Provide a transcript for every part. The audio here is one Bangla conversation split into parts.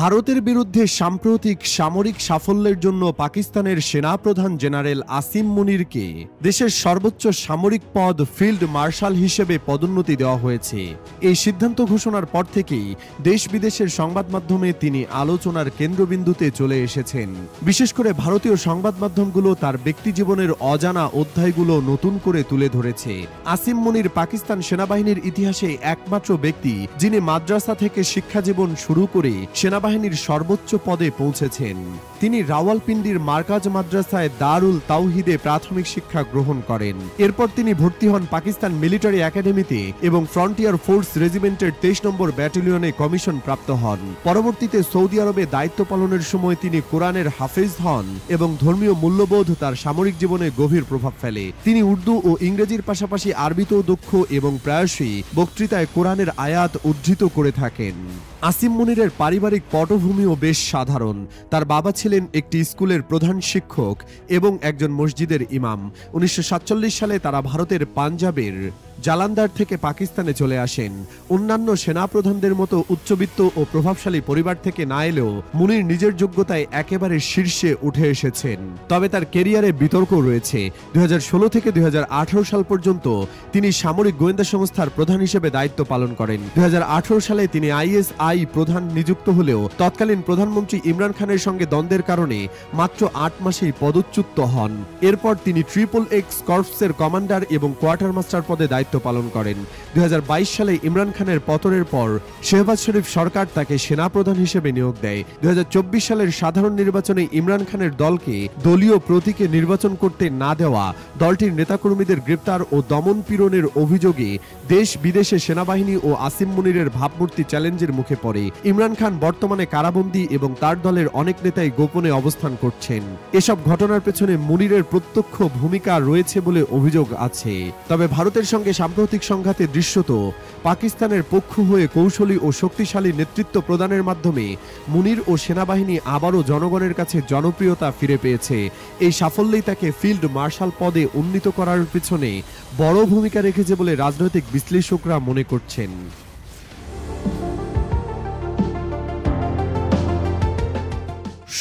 ভারতের বিরুদ্ধে সাম্প্রতিক সামরিক সাফল্যের জন্য পাকিস্তানের সেনাপ্রধান জেনারেল আসিম মুনিরকে দেশের সর্বোচ্চ সামরিক পদ ফিল্ড মার্শাল হিসেবে পদোন্নতি দেওয়া হয়েছে। এই সিদ্ধান্ত ঘোষণার পর থেকেই দেশ বিদেশের সংবাদ মাধ্যমে তিনি আলোচনার কেন্দ্রবিন্দুতে চলে এসেছেন। বিশেষ করে ভারতীয় সংবাদ মাধ্যমগুলো তার ব্যক্তিজীবনের অজানা অধ্যায়গুলো নতুন করে তুলে ধরেছে। আসিম মুনির পাকিস্তান সেনাবাহিনীর ইতিহাসে একমাত্র ব্যক্তি যিনি মাদ্রাসা থেকে শিক্ষাজীবন শুরু করে সেনাবাহিনীর সর্বোচ্চ পদে পৌঁছেছেন। তিনি রাওয়ালপিন্ডির মার্কাজ মাদ্রাসায় দারুল তাওহিদে প্রাথমিক শিক্ষা গ্রহণ করেন। এরপর তিনি ভর্তি হন পাকিস্তান মিলিটারি একাডেমিতে এবং ফ্রন্টিয়ার ফোর্স রেজিমেন্টের 23 নম্বর ব্যাটালিয়নে কমিশন প্রাপ্ত হন। পরবর্তীতে সৌদি আরবে দায়িত্ব পালনের সময় তিনি কোরআনের হাফেজ হন এবং ধর্মীয় মূল্যবোধ তার সামরিক জীবনে গভীর প্রভাব ফেলে। তিনি উর্দু ও ইংরেজির পাশাপাশি আরবিতেও দক্ষ এবং প্রায়শই বক্তৃতায় কোরআনের আয়াত উদ্ধৃত করে থাকেন। আসিম মুনিরের পারিবারিক পটভূমিও বেশ সাধারণ। তার বাবা ছিলেন একটি স্কুলের প্রধান শিক্ষক এবং একজন মসজিদের ইমাম। 1947 সালে তারা ভারতের পাঞ্জাবের জালান্দার থেকে পাকিস্তানে চলে আসেন। অন্যান্য সেনাপ্রধানদের মতো উচ্চবিত্ত ও প্রভাবশালী পরিবার থেকে না এলেও মুনির নিজের যোগ্যতায় একেবারে শীর্ষে উঠে এসেছেন। তবে তার কেরিয়ারে বিতর্ক রয়েছে। 2016 থেকে 2018 সাল পর্যন্ত তিনি সামরিক গোয়েন্দা সংস্থার প্রধান হিসেবে দায়িত্ব পালন করেন। 2018 সালে তিনি ISI প্রধান নিযুক্ত হলেও তৎকালীন প্রধানমন্ত্রী ইমরান খানের সঙ্গে দ্বন্দ্বের কারণে মাত্র 8 মাসেই পদচ্যুত হন। এরপর তিনি XXX কর্পসের কমান্ডার এবং কোয়ার্টার মাস্টার পদে দায়িত্ব পালন করেন। 2022 সালে ইমরান খানের পতনের পর শেহবাজ শরীফ সরকার তাকে সেনাপ্রধান হিসেবে নিয়োগ দেয়। 2024 সালের সাধারণ নির্বাচনে ইমরান খানের দলকে দলীয় প্রতীকে নির্বাচন করতে না দেওয়া, দলটির নেতাকর্মীদের গ্রেপ্তার ও দমন পীড়নের অভিযোগে দেশ বিদেশে সেনাবাহিনী ও আসিম মুনিরের ভাবমূর্তি চ্যালেঞ্জের মুখে পড়ে। ইমরান খান বর্তমানে কারাবন্দী এবং তার দলের অনেক নেতাই গোপনে অবস্থান করছেন। এসব ঘটনার পেছনে মুনিরের প্রত্যক্ষ ভূমিকা রয়েছে বলে অভিযোগ আছে। তবে ভারতের সঙ্গে সাম্প্রতিক সংঘাতে দৃশ্যত পাকিস্তানের পক্ষ হয়ে কৌশলী ও শক্তিশালী নেতৃত্ব প্রদানের মাধ্যমে মুনির ও সেনাবাহিনী আবারও জনগণের কাছে জনপ্রিয়তা ফিরে পেয়েছে। এই সাফল্যই তাকে ফিল্ড মার্শাল পদে উন্নীত করার পিছনে বড় ভূমিকা রেখেছে বলে রাজনৈতিক বিশ্লেষকরা মনে করছেন।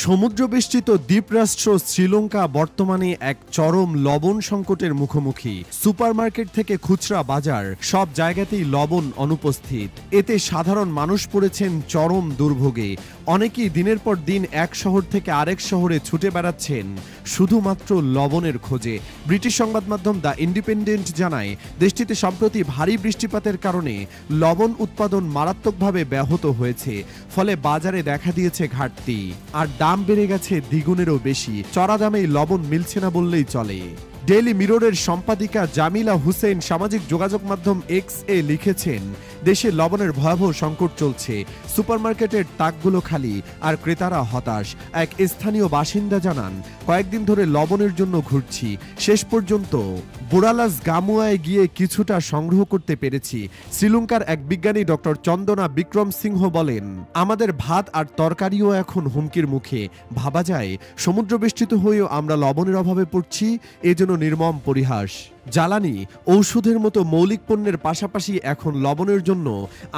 সমুদ্রবেষ্টিত দ্বীপরাষ্ট্র শ্রীলঙ্কা বর্তমানে এক চরম লবণ সংকটের মুখোমুখি। সুপারমার্কেট থেকে খুচরা বাজার সব জায়গাতেই লবণ অনুপস্থিত। এতে সাধারণ মানুষ পড়েছেন চরম দুর্ভোগে। অনেকেই দিনের পর দিন এক শহর থেকে আরেক শহরে ছুটে বেড়াচ্ছেন শুধুমাত্র লবণের খোঁজে। ব্রিটিশ সংবাদ মাধ্যম দ্য ইন্ডিপেন্ডেন্ট জানায়, দেশটিতে সম্প্রতি ভারী বৃষ্টিপাতের কারণে লবণ উৎপাদন মারাত্মকভাবে ব্যাহত হয়েছে। ফলে বাজারে দেখা দিয়েছে ঘাটতি, আর দাম বেড়ে গেছে দ্বিগুণেরও বেশি। চড়া দামেই লবণ মিলছে না বললেই চলে। ডেইলি মিররের সম্পাদিকা জামিলা হুসেন সামাজিক যোগাযোগ মাধ্যম X এ লিখেছেন, দেশে লবণের ভয়াবহ সংকট চলছে। সুপারমার্কেটের তাকগুলো খালি আর ক্রেতারা হতাশ। এক স্থানীয় বাসিন্দা জানান, কয়েকদিন ধরে লবণের জন্য ঘুরছি, শেষ পর্যন্ত বোরালাস গামুয়ায় গিয়ে কিছুটা সংগ্রহ করতে পেরেছি। শ্রীলঙ্কার এক বিজ্ঞানী ডক্টর চন্দনা বিক্রম সিংহ বলেন, আমাদের ভাত আর তরকারিও এখন হুমকির মুখে। ভাবা যায় সমুদ্রবেষ্টিত হয়েও আমরা লবণের অভাবে পড়ছি, এজন্য নির্মম পরিহাস। জ্বালানি, ঔষধের মতো মৌলিক পণ্যের পাশাপাশি এখন লবণের জন্য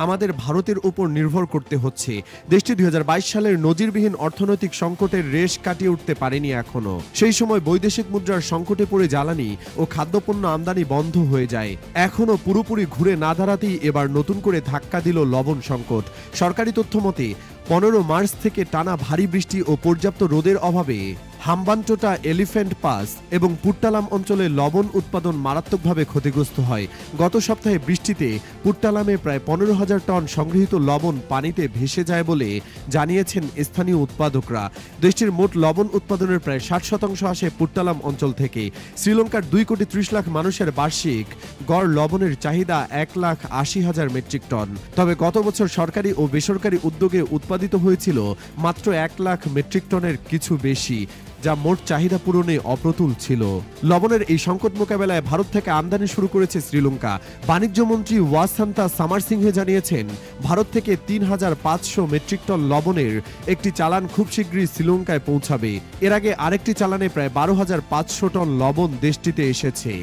আমাদের ভারতের উপর নির্ভর করতে হচ্ছে। দেশটি 2022 সালের নজিরবিহীন অর্থনৈতিক সংকটের রেশ কাটিয়ে উঠতে পারেনি এখনো। সেই সময় বৈদেশিক মুদ্রার সংকটে পড়ে জ্বালানি ও খাদ্যপণ্য আমদানি বন্ধ হয়ে যায়। এখনো পুরোপুরি ঘুরে না দাঁড়াতেই এবার নতুন করে ধাক্কা দিল লবণ সংকট। সরকারি তথ্য মতে 15 মার্চ থেকে টানা ভারী বৃষ্টি ও পর্যাপ্ত রোদের অভাবে হাম্বানটোটা, এলিফ্যান্ট পাস এবং পুট্টালাম অঞ্চলে লবণ উৎপাদন মারাত্মকভাবে ক্ষতিগ্রস্ত হয়। গত সপ্তাহে বৃষ্টিতে পুট্টালামে প্রায় 15,000 টন সংগৃহীত লবণ পানিতে ভেসে যায় বলে জানিয়েছেন স্থানীয় উৎপাদকরা। দেশটির মোট লবণ উৎপাদনের প্রায় 60% আসে পুট্টালাম অঞ্চল থেকে। শ্রীলঙ্কার 2,30,00,000 মানুষের বার্ষিক গড় লবণের চাহিদা 1,80,000 মেট্রিক টন। তবে গত বছর সরকারি ও বেসরকারি উদ্যোগে উৎপাদিত হয়েছিল মাত্র 1,00,000 মেট্রিক টনের কিছু বেশি, যা মোট চাহিদা পূরণে অপ্রতুল ছিল। লবণের এই সংকট মোকাবেলায় ভারত থেকে আমদানি শুরু করেছে শ্রীলঙ্কা। বাণিজ্য মন্ত্রী ওয়াসান্তা সামারসিংহে জানিয়েছেন, ভারত থেকে 3,500 মেট্রিক টন লবণের একটি চালান খুব শীঘ্রই শ্রীলঙ্কায় পৌঁছাবে। এর আগে আরেকটি চালানে প্রায় 12,500 টন লবণ দেশটিতে এসেছে।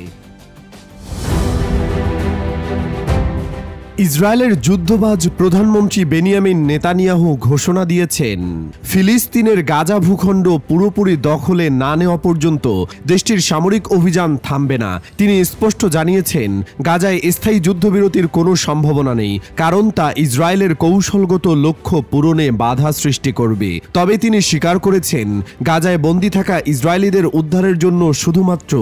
ইসরায়েলের যুদ্ধবাজ প্রধানমন্ত্রী বেনিয়ামিন নেতানিয়াহু ঘোষণা দিয়েছেন, ফিলিস্তিনের গাজা ভূখণ্ড পুরোপুরি দখলে না নেওয়া পর্যন্ত দেশটির সামরিক অভিযান থামবে না। তিনি স্পষ্ট জানিয়েছেন, গাজায় স্থায়ী যুদ্ধবিরতির কোনো সম্ভাবনা নেই, কারণ তা ইসরায়েলের কৌশলগত লক্ষ্য পূরণে বাধা সৃষ্টি করবে। তবে তিনি স্বীকার করেছেন, গাজায় বন্দী থাকা ইসরায়েলিদের উদ্ধারের জন্য শুধুমাত্র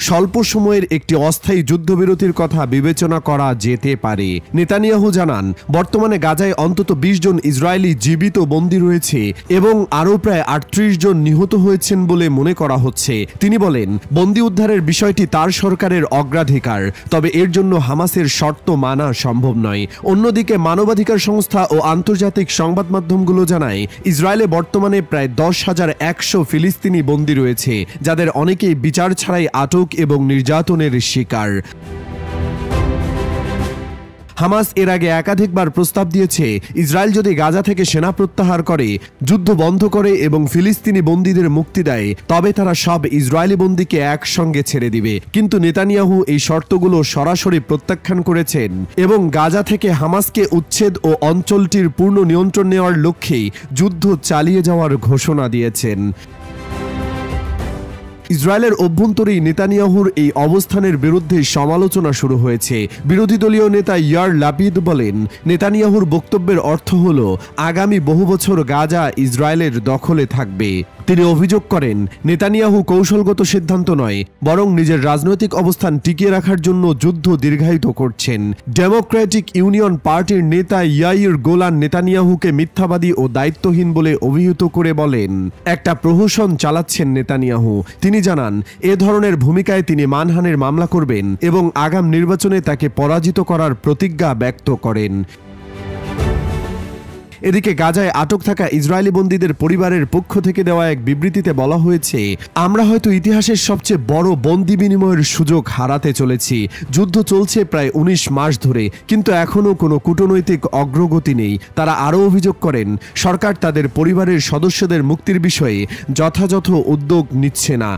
স্বল্প সময়ের একটি অস্থায়ী যুদ্ধবিরতির কথা বিবেচনা করা যেতে পারে। নেতানিয়াহু জানান, বর্তমানে গাজায় অন্তত 20 জন ইসরায়েলি জীবিত বন্দী রয়েছে এবং আরও প্রায় 38 জন নিহত হয়েছেন বলে মনে করা হচ্ছে। তিনি বলেন, বন্দী উদ্ধারের বিষয়টি তার সরকারের অগ্রাধিকার, তবে এর জন্য হামাসের শর্ত মানা সম্ভব নয়। অন্যদিকে মানবাধিকার সংস্থা ও আন্তর্জাতিক সংবাদ মাধ্যমগুলো জানায়, ইসরায়েলে বর্তমানে প্রায় 10,100 ফিলিস্তিনি বন্দী রয়েছে, যাদের অনেকেই বিচার ছাড়াই আটক এবং নির্যাতনের শিকার। হামাস এর আগে একাধিকবার প্রস্তাব দিয়েছে, ইসরায়েল যদি গাজা থেকে সেনা প্রত্যাহার করে, যুদ্ধ বন্ধ করে এবং ফিলিস্তিনি বন্দীদের মুক্তি দেয়, তবে তারা সব ইসরায়েলি বন্দীকে একসঙ্গে ছেড়ে দিবে। কিন্তু নেতানিয়াহু এই শর্তগুলো সরাসরি প্রত্যাখ্যান করেছেন এবং গাজা থেকে হামাসকে উচ্ছেদ ও অঞ্চলটির পূর্ণ নিয়ন্ত্রণ নেওয়ার লক্ষ্যেই যুদ্ধ চালিয়ে যাওয়ার ঘোষণা দিয়েছেন। ইসরায়েলের অভ্যন্তরেই নেতানিয়াহুর এই অবস্থানের বিরুদ্ধে সমালোচনা শুরু হয়েছে। বিরোধী দলীয় নেতা ইয়ার লাপিদ বলেন, নেতানিয়াহুর বক্তব্যের অর্থ হল আগামী বহু বছর গাজা ইসরায়েলের দখলে থাকবে। তিনি অভিযোগ করেন, নেতানিয়াহু কৌশলগত সিদ্ধান্ত নয়, বরং নিজের রাজনৈতিক অবস্থান টিকিয়ে রাখার জন্য যুদ্ধ দীর্ঘায়িত করছেন। ডেমোক্রেটিক ইউনিয়ন পার্টির নেতা ইয়াইর গোলান নেতানিয়াহুকে মিথ্যাবাদী ও দায়িত্বহীন বলে অভিহিত করে বলেন, একটা প্রহসন চালাচ্ছেন নেতানিয়াহু। তিনি জানান, এ ধরনের ভূমিকায় তিনি মানহানির মামলা করবেন এবং আগাম নির্বাচনে তাকে পরাজিত করার প্রতিজ্ঞা ব্যক্ত করেন। এদিকে গাজায় আটক থাকা ইসরায়েলি বন্দীদের পরিবারের পক্ষ থেকে দেওয়া এক বিবৃতিতে বলা হয়েছে, আমরা হয়তো ইতিহাসের সবচেয়ে বড় বন্দী বিনিময়ের সুযোগ হারাতে চলেছি। যুদ্ধ চলছে প্রায় 19 মাস ধরে, কিন্তু এখনও কোনো কূটনৈতিক অগ্রগতি নেই। তারা আরও অভিযোগ করেন, সরকার তাদের পরিবারের সদস্যদের মুক্তির বিষয়ে যথাযথ উদ্যোগ নিচ্ছে না।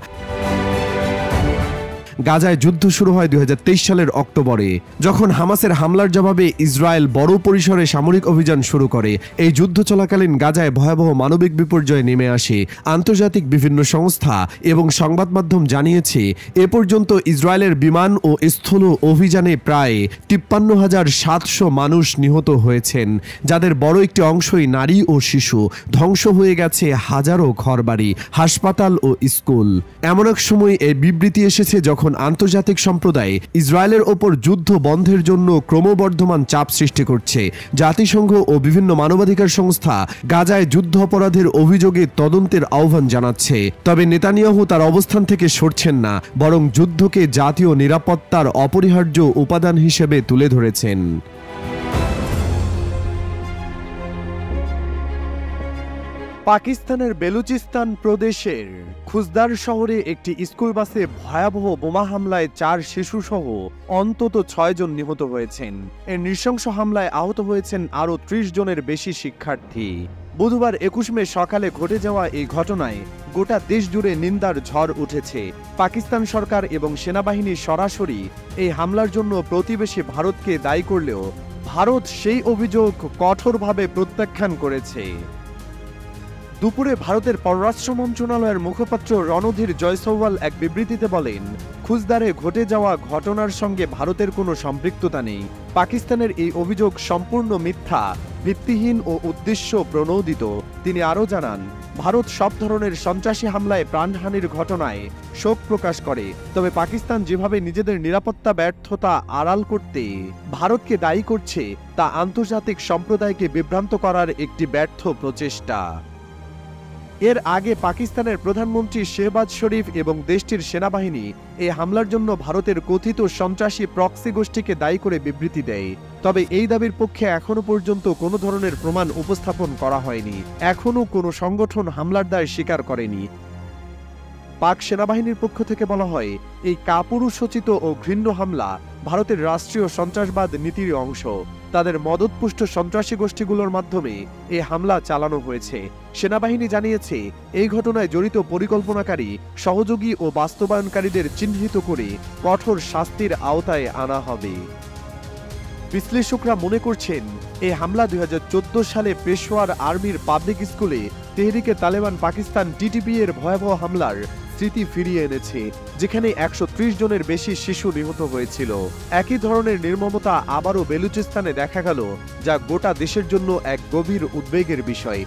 গাজায় যুদ্ধ শুরু হয় 2023 সালের অক্টোবরে, যখন হামাসের হামলার জবাবে ইসরায়েল বড় পরিসরে সামরিক অভিযান শুরু করে। এই যুদ্ধ চলাকালীন গাজায় ভয়াবহ মানবিক বিপর্যয় নেমে আসে। আন্তর্জাতিক বিভিন্ন সংস্থা এবং সংবাদ মাধ্যম জানিয়েছে, এ পর্যন্ত ইসরায়েলের বিমান ও স্থল অভিযানে প্রায় 53,700 মানুষ নিহত হয়েছেন, যাদের বড় একটি অংশই নারী ও শিশু। ধ্বংস হয়ে গেছে হাজারো ঘরবাড়ি, হাসপাতাল ও স্কুল। এমন এক সময় এই বিবৃতি এসেছে যখন আন্তর্জাতিক সম্প্রদায় ইসরায়েলের ওপর যুদ্ধ বন্ধের জন্য ক্রমবর্ধমান চাপ সৃষ্টি করছে। জাতিসংঘ ও বিভিন্ন মানবাধিকার সংস্থা গাজায় যুদ্ধ অপরাধের অভিযোগে তদন্তের আহ্বান জানাচ্ছে। তবে নেতানিয়াহু তার অবস্থান থেকে সরছেন না, বরং যুদ্ধকে জাতীয় নিরাপত্তার অপরিহার্য উপাদান হিসেবে তুলে ধরেছেন। পাকিস্তানের বেলুচিস্তান প্রদেশের খুজদার শহরে একটি স্কুল বাসে ভয়াবহ বোমা হামলায় 4 শিশুসহ অন্তত 6 জন নিহত হয়েছেন। এই নৃশংস হামলায় আহত হয়েছেন আরও 30 জনের বেশি শিক্ষার্থী। বুধবার 21 মে সকালে ঘটে যাওয়া এই ঘটনায় গোটা দেশ জুড়ে নিন্দার ঝড় উঠেছে। পাকিস্তান সরকার এবং সেনাবাহিনী সরাসরি এই হামলার জন্য প্রতিবেশী ভারতকে দায়ী করলেও ভারত সেই অভিযোগ কঠোরভাবে প্রত্যাখ্যান করেছে। দুপুরে ভারতের পররাষ্ট্র মন্ত্রণালয়ের মুখপাত্র রণধীর জয়সওয়াল এক বিবৃতিতে বলেন, খুজদারে ঘটে যাওয়া ঘটনার সঙ্গে ভারতের কোনো সম্পৃক্ততা নেই। পাকিস্তানের এই অভিযোগ সম্পূর্ণ মিথ্যা, ভিত্তিহীন ও উদ্দেশ্য প্রণোদিত। তিনি আরও জানান, ভারত সব ধরনের সন্ত্রাসী হামলায় প্রাণহানির ঘটনায় শোক প্রকাশ করে, তবে পাকিস্তান যেভাবে নিজেদের নিরাপত্তা ব্যর্থতা আড়াল করতে ভারতকে দায়ী করছে, তা আন্তর্জাতিক সম্প্রদায়কে বিভ্রান্ত করার একটি ব্যর্থ প্রচেষ্টা। এর আগে পাকিস্তানের প্রধানমন্ত্রী শেহবাজ শরীফ এবং দেশটির সেনাবাহিনী এই হামলার জন্য ভারতের কথিত সন্ত্রাসী প্রক্সি গোষ্ঠীকে দায়ী করে বিবৃতি দেয়। তবে এই দাবির পক্ষে এখনো পর্যন্ত কোনো ধরনের প্রমাণ উপস্থাপন করা হয়নি। এখনো কোনো সংগঠন হামলার দায় স্বীকার করেনি। পাক সেনাবাহিনীর পক্ষ থেকে বলা হয়, এই কাপুরুষোচিত ও ঘৃণ্য হামলা ভারতের রাষ্ট্রীয় সন্ত্রাসবাদ নীতির অংশ। তাদের মদতপুষ্ট সন্ত্রাসী গোষ্ঠীগুলোর মাধ্যমে এই হামলা চালানো হয়েছে। সেনাবাহিনী জানিয়েছে, এই ঘটনায় জড়িত পরিকল্পনাকারী, সহযোগী ও বাস্তবায়নকারীদের চিহ্নিত করে কঠোর শাস্তির আওতায় আনা হবে। বিশ্লেষকরা মনে করছেন এই হামলা 2014 সালে পেশোয়ার আর্মির পাবলিক স্কুলে তেহরিকে তালেবান পাকিস্তান টিটিপি এর ভয়াবহ হামলার স্মৃতি ফিরিয়ে এনেছে, যেখানে 130 জনের বেশি শিশু নিহত হয়েছিল। একই ধরনের নির্মমতা আবারও বেলুচিস্তানে দেখা গেল, যা গোটা দেশের জন্য এক গভীর উদ্বেগের বিষয়।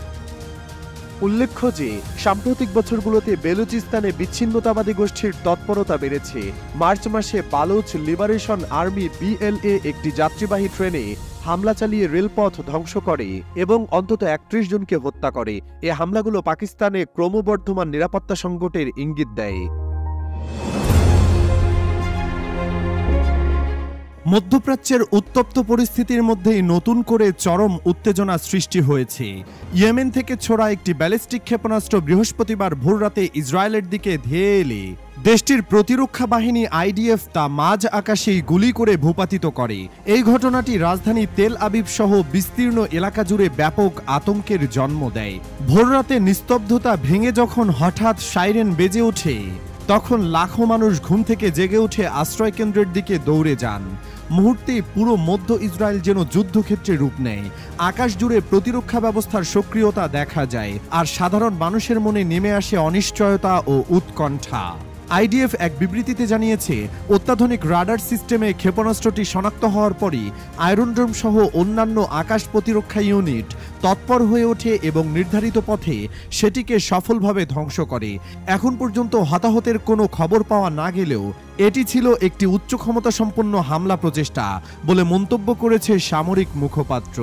উল্লেখ্য যে সাম্প্রতিক বছরগুলোতে বেলুচিস্তানে বিচ্ছিন্নতাবাদী গোষ্ঠীর তৎপরতা বেড়েছে। মার্চ মাসে বালুচ লিবারেশন আর্মি BLA একটি যাত্রীবাহী ট্রেনে হামলা চালিয়ে রেলপথ ধ্বংস করে এবং অন্তত 31 জনকে হত্যা করে। এ হামলাগুলো পাকিস্তানে ক্রমবর্ধমান নিরাপত্তা সংকটের ইঙ্গিত দেয়। মধ্যপ্রাচ্যের উত্তপ্ত পরিস্থিতির মধ্যেই নতুন করে চরম উত্তেজনা সৃষ্টি হয়েছে। ইয়েমেন থেকে ছোড়া একটি ব্যালিস্টিক ক্ষেপণাস্ত্র বৃহস্পতিবার ভোররাতে ইসরায়েলের দিকে ধেয়ে এলে দেশটির প্রতিরক্ষা বাহিনী IDF তা মাঝ আকাশেই গুলি করে ভূপাতিত করে। এই ঘটনাটি রাজধানী তেল আবিব সহ বিস্তীর্ণ এলাকা জুড়ে ব্যাপক আতঙ্কের জন্ম দেয়। ভোররাতে নিস্তব্ধতা ভেঙে যখন হঠাৎ সাইরেন বেজে ওঠে, তখন লাখো মানুষ ঘুম থেকে জেগে উঠে আশ্রয়কেন্দ্রের দিকে দৌড়ে যান। মুহূর্তে পুরো মধ্য ইসরায়েল যেন যুদ্ধক্ষেত্রে রূপ নেয়। আকাশ জুড়ে প্রতিরক্ষা ব্যবস্থার সক্রিয়তা দেখা যায়, আর সাধারণ মানুষের মনে নেমে আসে অনিশ্চয়তা ও উৎকণ্ঠা। IDF এক বিবৃতিতে জানিয়েছে, অত্যাধুনিক রাডার সিস্টেমে ক্ষেপণাস্ত্রটি শনাক্ত হওয়ার পরই আয়রনড্রোম সহ অন্যান্য আকাশ প্রতিরক্ষা ইউনিট তৎপর হয়ে ওঠে এবং নির্ধারিত পথে সেটিকে সফলভাবে ধ্বংস করে। এখন পর্যন্ত হতাহতের কোনো খবর পাওয়া না গেলেও এটি ছিল একটি উচ্চ ক্ষমতা সম্পন্ন হামলা প্রচেষ্টা বলে মন্তব্য করেছে সামরিক মুখপাত্র।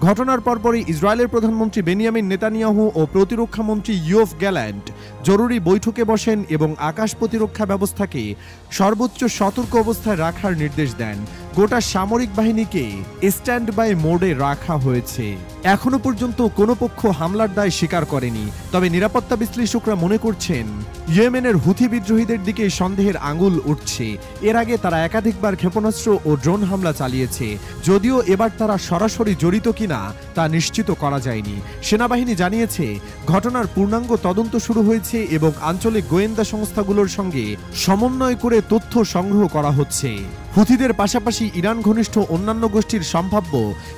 ঘটনার পরপরই ইসরায়েলের প্রধানমন্ত্রী বেনিয়ামিন নেতানিয়াহু ও প্রতিরক্ষা মন্ত্রী ইয়োভ গ্যালান্ট জরুরি বৈঠকে বসেন এবং আকাশ প্রতিরক্ষা ব্যবস্থাকে সর্বোচ্চ সতর্ক অবস্থায় রাখার নির্দেশ দেন। গোটা সামরিক বাহিনীকে স্ট্যান্ড বাই মোডে রাখা হয়েছে। এখনো পর্যন্ত কোনো পক্ষ হামলার দায় স্বীকার করেনি, তবে নিরাপত্তা বিশ্লেষকরা মনে করছেন ইয়েমেনের হুথি বিদ্রোহীদের দিকে সন্দেহের আঙুল উঠছে। এর আগে তারা একাধিকবার ক্ষেপণাস্ত্র ও ড্রোন হামলা চালিয়েছে, যদিও এবার তারা সরাসরি জড়িত কিনা তা নিশ্চিত করা যায়নি। সেনাবাহিনী জানিয়েছে ঘটনার পূর্ণাঙ্গ তদন্ত শুরু হয়েছে এবং আঞ্চলিক গোয়েন্দা সংস্থাগুলোর সঙ্গে সমন্বয় করে তথ্য সংগ্রহ করা হচ্ছে। হুথিদের পাশাপাশি ইরান ঘনিষ্ঠ অন্যান্য গোষ্ঠীর সম্ভাব্য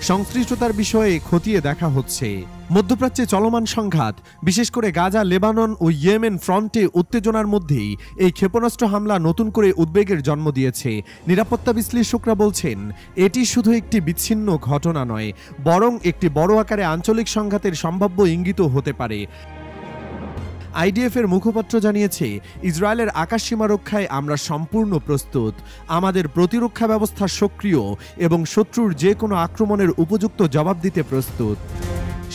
সংশ্লিষ্টতার বিষয়ে খতিয়ে দেখা হচ্ছে। মধ্যপ্রাচ্যে চলমান সংঘাত, বিশেষ করে গাজা, লেবানন ও ইয়েমেন ফ্রন্টে উত্তেজনার মধ্যেই এই ক্ষেপণাস্ত্র হামলা নতুন করে উদ্বেগের জন্ম দিয়েছে। নিরাপত্তা বিশ্লেষকরা বলছেন এটি শুধু একটি বিচ্ছিন্ন ঘটনা নয়, বরং একটি বড় আকারে আঞ্চলিক সংঘাতের সম্ভাব্য ইঙ্গিতও হতে পারে। IDF এর মুখপাত্র জানিয়েছে, ইসরায়েলের আকাশসীমা রক্ষায় আমরা সম্পূর্ণ প্রস্তুত। আমাদের প্রতিরক্ষা ব্যবস্থা সক্রিয় এবং শত্রুর যে কোনো আক্রমণের উপযুক্ত জবাব দিতে প্রস্তুত।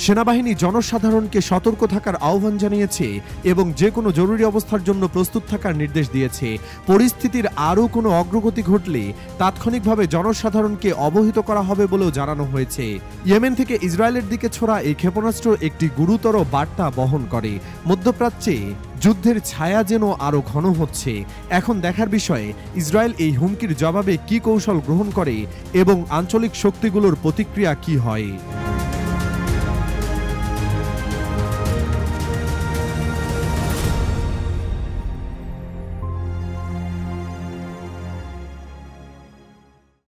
সেনাবাহিনী জনসাধারণকে সতর্ক থাকার আহ্বান জানিয়েছে এবং যে কোনো জরুরি অবস্থার জন্য প্রস্তুত থাকার নির্দেশ দিয়েছে। পরিস্থিতির আরও কোনো অগ্রগতি ঘটলে তাৎক্ষণিকভাবে জনসাধারণকে অবহিত করা হবে বলেও জানানো হয়েছে। ইয়েমেন থেকে ইসরায়েলের দিকে ছোড়া এই ক্ষেপণাস্ত্র একটি গুরুতর বার্তা বহন করে। মধ্যপ্রাচ্যে যুদ্ধের ছায়া যেন আরও ঘন হচ্ছে। এখন দেখার বিষয় ইসরায়েল এই হুমকির জবাবে কী কৌশল গ্রহণ করে এবং আঞ্চলিক শক্তিগুলোর প্রতিক্রিয়া কী হয়।